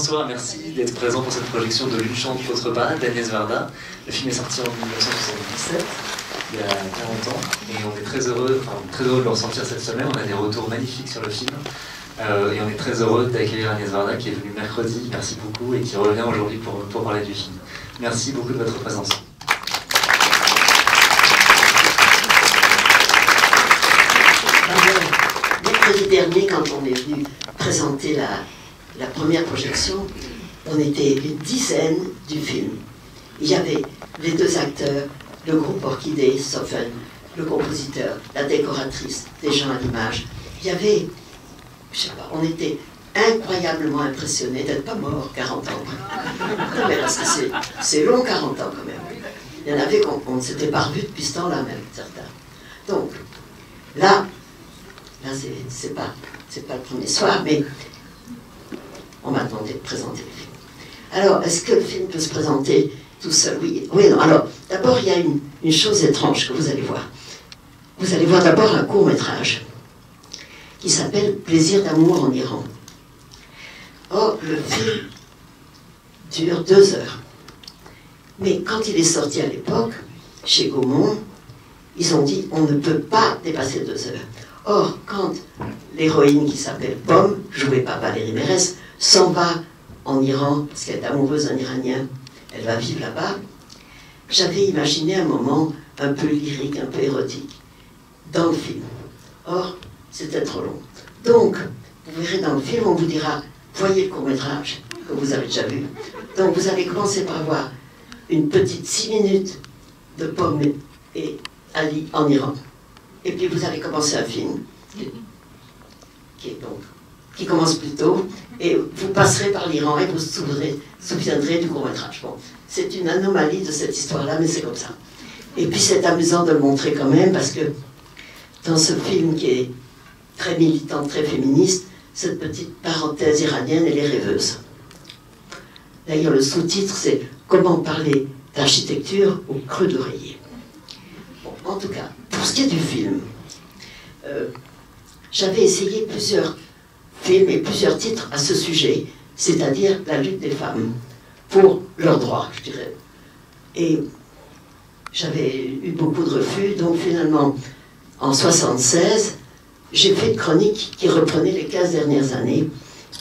Bonsoir, merci d'être présent pour cette projection de L'Une chante, l'autre pas d'Agnès Varda. Le film est sorti en 1977, il y a 40 ans, et on est très heureux de le ressortir cette semaine. On a des retours magnifiques sur le film, et on est très heureux d'accueillir Agnès Varda qui est venue mercredi, merci beaucoup, et qui revient aujourd'hui pour parler du film. Merci beaucoup de votre présence. Mercredi dernier, quand on est venu présenter la première projection, on était une dizaine du film. Il y avait les deux acteurs, le groupe Orchidée, Soffen, le compositeur, la décoratrice, des gens à l'image. Il y avait, je sais pas, on était incroyablement impressionnés d'être pas morts 40 ans. Non, mais parce que c'est long 40 ans quand même. Il y en avait qu'on ne s'était pas revus depuis ce temps-là même, certains. Donc, là c'est pas le premier soir, mais on m'a demandé de présenter le film. Alors, est-ce que le film peut se présenter tout seul? Oui, non. Alors, d'abord, il y a une chose étrange que vous allez voir. Vous allez voir d'abord un court-métrage qui s'appelle Plaisir d'amour en Iran. Or, le film dure 2 heures. Mais quand il est sorti à l'époque, chez Gaumont, ils ont dit on ne peut pas dépasser 2 heures. Or, quand l'héroïne qui s'appelle Pomme, jouée par Valérie Mérès, s'en va en Iran, parce qu'elle est amoureuse d'un Iranien, elle va vivre là-bas, j'avais imaginé un moment un peu lyrique, un peu érotique, dans le film. Or, c'était trop long. Donc, vous verrez dans le film, on vous dira, voyez le court-métrage que vous avez déjà vu. Donc, vous allez commencer par voir une petite 6 minutes de Pomme et Ali en Iran. Et puis vous allez commencer un film qui commence plus tôt, et vous passerez par l'Iran et vous vous souviendrez du court-métrage. Bon, c'est une anomalie de cette histoire-là, mais c'est comme ça. Et puis c'est amusant de le montrer quand même, parce que dans ce film qui est très militant, très féministe, cette petite parenthèse iranienne, elle est rêveuse. D'ailleurs, le sous-titre, c'est « Comment parler d'architecture au creux d'oreiller ». Bon, en tout cas, pour ce qui est du film, j'avais essayé plusieurs films et plusieurs titres à ce sujet, c'est-à-dire la lutte des femmes pour leurs droits, je dirais. Et j'avais eu beaucoup de refus, donc finalement, en 1976, j'ai fait une chronique qui reprenait les 15 dernières années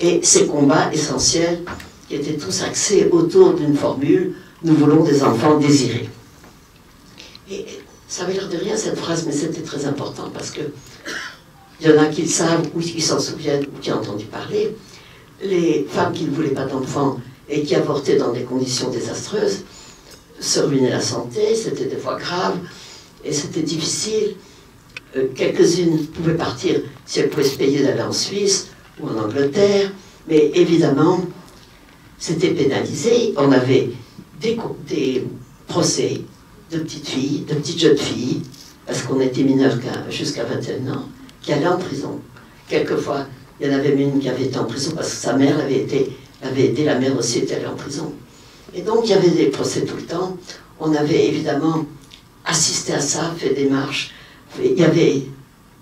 et ces combats essentiels qui étaient tous axés autour d'une formule « Nous voulons des enfants désirés ». Et ça avait l'air de rien cette phrase, mais c'était très important parce que il y en a qui le savent ou qui s'en souviennent ou qui ont entendu parler. Les femmes qui ne voulaient pas d'enfants et qui avortaient dans des conditions désastreuses se ruinaient la santé, c'était des fois grave et c'était difficile. Quelques-unes pouvaient partir si elles pouvaient se payer d'aller en Suisse ou en Angleterre, mais évidemment c'était pénalisé. On avait des procès de petites filles, de petites jeunes filles, parce qu'on était mineurs jusqu'à 21 ans, qui allaient en prison. Quelquefois, il y en avait une qui avait été en prison parce que sa mère avait aidé, la mère aussi était allée en prison. Et donc, il y avait des procès tout le temps. On avait évidemment assisté à ça, fait des marches. Il y avait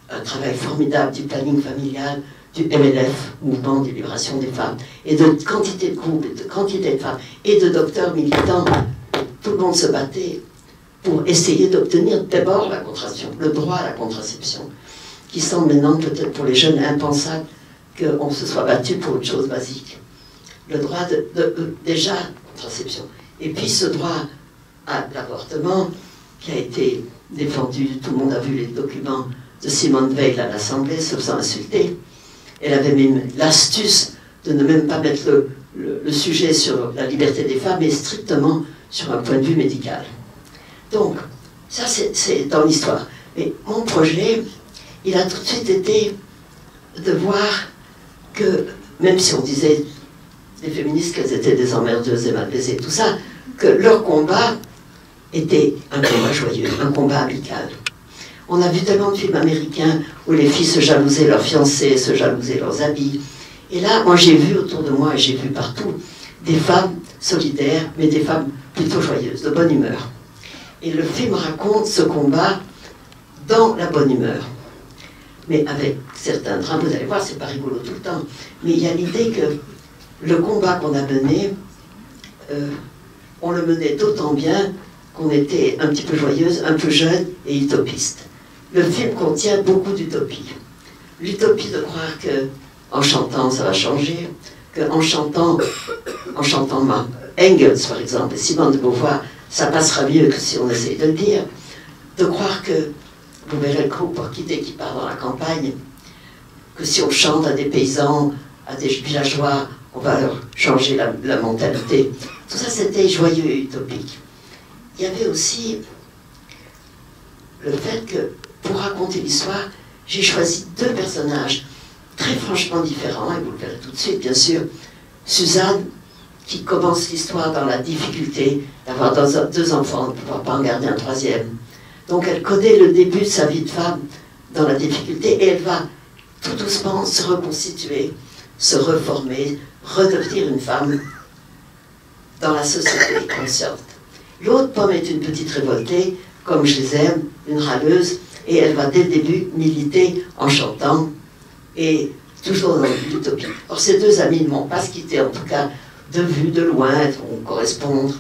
un travail formidable du planning familial, du MLF, Mouvement de Libération des Femmes, et de quantité de groupes, et de quantité de femmes, et de docteurs militants. Tout le monde se battait pour essayer d'obtenir d'abord la contraception, le droit à la contraception, qui semble maintenant peut-être pour les jeunes impensable qu'on se soit battu pour autre chose basique. Le droit déjà contraception. Et puis ce droit à l'avortement qui a été défendu, tout le monde a vu les documents de Simone Veil à l'Assemblée, se faisant insulter. Elle avait même l'astuce de ne même pas mettre le sujet sur la liberté des femmes, mais strictement sur un point de vue médical. Donc, ça c'est dans l'histoire. Mais mon projet, il a tout de suite été de voir que, même si on disait des féministes qu'elles étaient des emmerdeuses et mal baisées, tout ça, que leur combat était un combat joyeux, un combat amical. On a vu tellement de films américains où les filles se jalousaient leurs fiancés, se jalousaient leurs habits. Et là, moi j'ai vu autour de moi, et j'ai vu partout, des femmes solidaires, mais des femmes plutôt joyeuses, de bonne humeur. Et le film raconte ce combat dans la bonne humeur. Mais avec certains drames, vous allez voir, c'est pas rigolo tout le temps. Mais il y a l'idée que le combat qu'on a mené, on le menait d'autant bien qu'on était un petit peu joyeuse, un peu jeune et utopiste. Le film contient beaucoup d'utopie. L'utopie de croire que en chantant ça va changer, qu'en chantant Engels par exemple, et Simone de Beauvoir, ça passera mieux que si on essaye de le dire, de croire que, vous verrez le groupe Orchidée qui part dans la campagne, que si on chante à des paysans, à des villageois, on va leur changer la mentalité. Tout ça, c'était joyeux et utopique. Il y avait aussi le fait que, pour raconter l'histoire, j'ai choisi deux personnages très franchement différents, et vous le verrez tout de suite, bien sûr. Suzanne, qui commence l'histoire dans la difficulté d'avoir deux enfants, de ne pouvoir pas en garder un troisième. Donc elle connaît le début de sa vie de femme dans la difficulté, et elle va tout doucement se reconstituer, se reformer, redevenir une femme dans la société consciente. L'autre, Pomme, est une petite révoltée, comme je les aime, une râleuse, et elle va dès le début militer en chantant, et toujours dans l'utopie. Or, ces deux amis ne m'ont pas se quitter, en tout cas de vue, de loin, elles vont correspondre,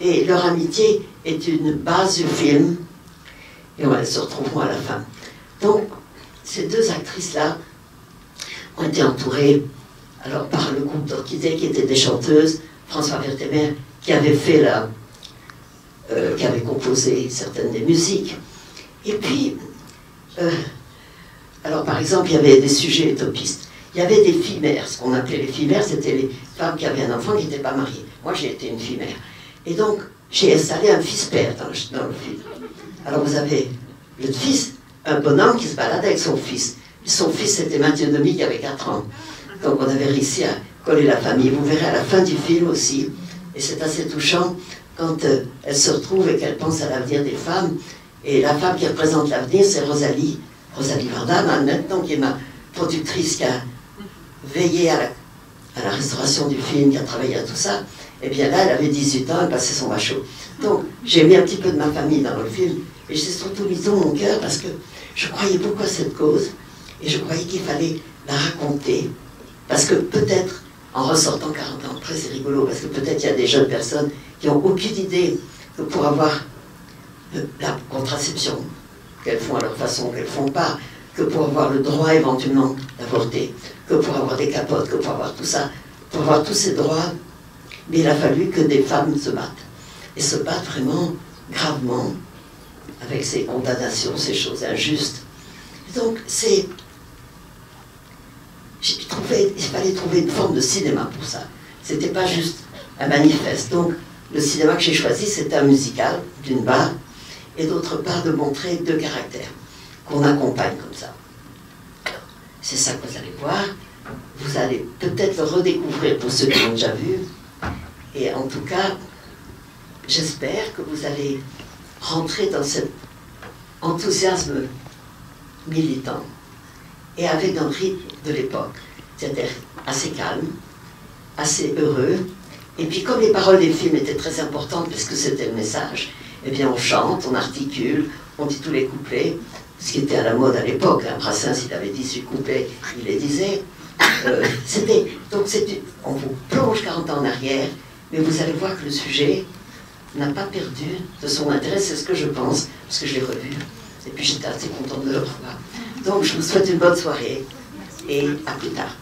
et leur amitié est une base du film, et elles se retrouveront à la fin. Donc, ces deux actrices-là ont été entourées alors, par le groupe d'Orchidée, qui était des chanteuses, François Vertemer, qui avait fait qui avait composé certaines des musiques. Et puis, alors par exemple, il y avait des sujets utopistes. Il y avait des filles mères. Ce qu'on appelait les filles mères, c'était les femmes qui avaient un enfant qui n'était pas marié. Moi, j'ai été une fille mère. Et donc, j'ai installé un fils père dans le film. Alors, vous avez le fils, un bonhomme qui se balade avec son fils. Son fils, c'était Mathieu Demy, qui avait 4 ans. Donc, on avait réussi à coller la famille. Vous verrez à la fin du film aussi, et c'est assez touchant, quand elle se retrouve et qu'elle pense à l'avenir des femmes. Et la femme qui représente l'avenir, c'est Rosalie Varda, maintenant, qui est ma productrice, qui a veillé à la restauration du film, qui a travaillé à tout ça. Et bien là, elle avait 18 ans, elle passait son macho. Donc, j'ai mis un petit peu de ma famille dans le film, et j'ai surtout mis dans mon cœur, parce que je croyais beaucoup à cette cause, et je croyais qu'il fallait la raconter, parce que peut-être, en ressortant 40 ans après, c'est rigolo, parce que peut-être il y a des jeunes personnes qui n'ont aucune idée que pour avoir la contraception, qu'elles font à leur façon, qu'elles ne font pas, que pour avoir le droit éventuellement d'avorter, que pour avoir des capotes, que pour avoir tout ça, pour avoir tous ces droits, mais il a fallu que des femmes se battent. Et se battent vraiment gravement, avec ces condamnations, ces choses injustes. Et donc, il fallait trouver une forme de cinéma pour ça. C'était pas juste un manifeste. Donc, le cinéma que j'ai choisi, c'était un musical, d'une part, et d'autre part, de montrer deux caractères, qu'on accompagne comme ça. Alors, c'est ça que vous allez voir. Vous allez peut-être le redécouvrir pour ceux qui l'ont déjà vu. Et en tout cas, j'espère que vous allez rentrer dans cet enthousiasme militant et avec un rythme de l'époque, c'est-à-dire assez calme, assez heureux. Et puis comme les paroles des films étaient très importantes parce que c'était le message, eh bien on chante, on articule, on dit tous les couplets, ce qui était à la mode à l'époque. Hein. Brassens, il avait 18 couplets, il les disait. Donc on vous plonge 40 ans en arrière, mais vous allez voir que le sujet n'a pas perdu de son intérêt, c'est ce que je pense, parce que je l'ai revu, et puis j'étais assez contente de le revoir. Donc je vous souhaite une bonne soirée, et à plus tard.